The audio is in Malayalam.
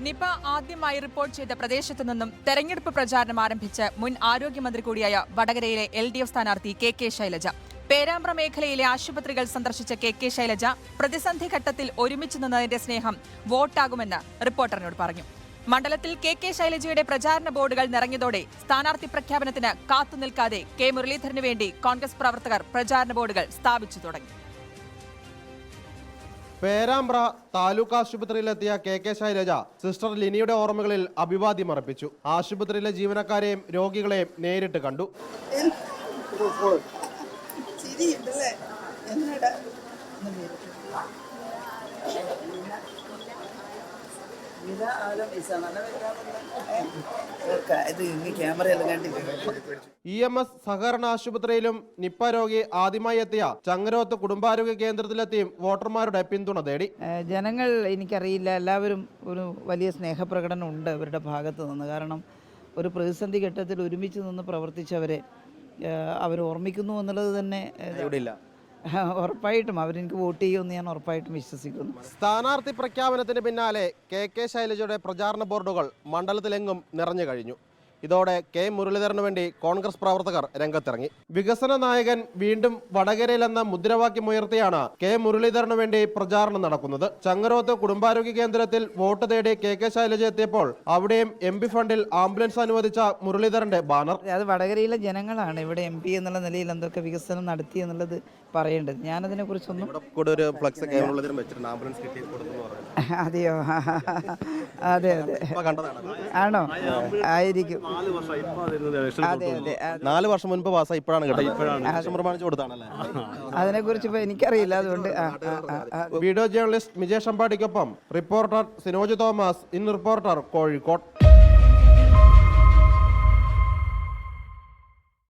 നിപ ആദ്യമായി റിപ്പോർട്ട് ചെയ്ത പ്രദേശത്തു നിന്നും തെരഞ്ഞെടുപ്പ് പ്രചാരണം ആരംഭിച്ച് മുൻ ആരോഗ്യമന്ത്രി കൂടിയായ വടകരയിലെ LDF സ്ഥാനാർത്ഥി കെ ശൈലജ. പേരാമ്പ്ര മേഖലയിലെ ആശുപത്രികൾ സന്ദർശിച്ച കെ ശൈലജ പ്രതിസന്ധി ഘട്ടത്തിൽ ഒരുമിച്ച് നിന്നതിന്റെ സ്നേഹം വോട്ടാകുമെന്ന് റിപ്പോർട്ടറിനോട് പറഞ്ഞു. മണ്ഡലത്തിൽ കെ ശൈലജയുടെ പ്രചാരണ ബോർഡുകൾ നിറഞ്ഞതോടെ സ്ഥാനാർത്ഥി പ്രഖ്യാപനത്തിന് കാത്തുനിൽക്കാതെ കെ മുരളീധരന് വേണ്ടി കോൺഗ്രസ് പ്രവർത്തകർ പ്രചാരണ ബോർഡുകൾ സ്ഥാപിച്ചു തുടങ്ങി. പേരാമ്പ്ര താലൂക്ക് ആശുപത്രിയിലെത്തിയ കെ ശൈലജ സിസ്റ്റർ ലിനിയുടെ ഓർമ്മകളിൽ അഭിവാദ്യം അർപ്പിച്ചു. ആശുപത്രിയിലെ ജീവനക്കാരെയും രോഗികളെയും നേരിട്ട് കണ്ടു. EMS സഹകരണ ആശുപത്രിയിലും നിപ്പ രോഗി ആദ്യമായി എത്തിയ ചങ്ങരോത്ത് കുടുംബാരോഗ്യ കേന്ദ്രത്തിലെത്തിയും വോട്ടർമാരുടെ പിന്തുണ തേടി. ജനങ്ങൾ എനിക്കറിയില്ല, എല്ലാവരും ഒരു വലിയ സ്നേഹപ്രകടനം ഉണ്ട് അവരുടെ ഭാഗത്ത് നിന്ന്. കാരണം ഒരു പ്രതിസന്ധി ഘട്ടത്തിൽ ഒരുമിച്ച് നിന്ന് പ്രവർത്തിച്ചവരെ അവർ ഓർമ്മിക്കുന്നു എന്നുള്ളത് തന്നെ ഉറപ്പായിട്ടും അവരെനിക്ക് വോട്ട് ചെയ്യുമെന്ന് ഞാൻ ഉറപ്പായിട്ടും വിശ്വസിക്കുന്നു. സ്ഥാനാർത്ഥി പ്രഖ്യാപനത്തിന് പിന്നാലെ കെ ശൈലജയുടെ പ്രചാരണ ബോർഡുകൾ മണ്ഡലത്തിലെങ്ങും നിറഞ്ഞു കഴിഞ്ഞു. ഇതോടെ കെ മുരളീധരന് വേണ്ടി കോൺഗ്രസ് പ്രവർത്തകർ രംഗത്തിറങ്ങി. വികസന നായകൻ വീണ്ടും വടകരയിലെന്ന മുദ്രാവാക്യമുയർത്തിയാണ് കെ മുരളീധരന് വേണ്ടി പ്രചാരണം നടക്കുന്നത്. ചങ്ങരോത്ത് കുടുംബാരോഗ്യ കേന്ദ്രത്തിൽ വോട്ട് തേടി കെ ശൈലജ എത്തിയപ്പോൾ അവിടെയും MP ഫണ്ടിൽ ആംബുലൻസ് അനുവദിച്ച മുരളീധരന്റെ ബാനർ. അത് വടകരയിലെ ജനങ്ങളാണ് ഇവിടെ MP എന്നുള്ള നിലയിൽ എന്തൊക്കെ വികസനം നടത്തി എന്നുള്ളത് പറയേണ്ടത്. ഞാനതിനെ കുറിച്ചൊന്നും അതെയോ? അതെ ആണോ? ആയിരിക്കും. 4 വർഷം മുൻപ് പാസ്സായി, ഇപ്പോഴാണ് അതിനെ കുറിച്ച് ഇപ്പൊ എനിക്കറിയില്ല. അതുകൊണ്ട് വീഡിയോ ജേർണലിസ്റ്റ് മിജേഷ് അമ്പാടിക്കൊപ്പം reporter Sinoj Thomas, in reporter, Kozhikode.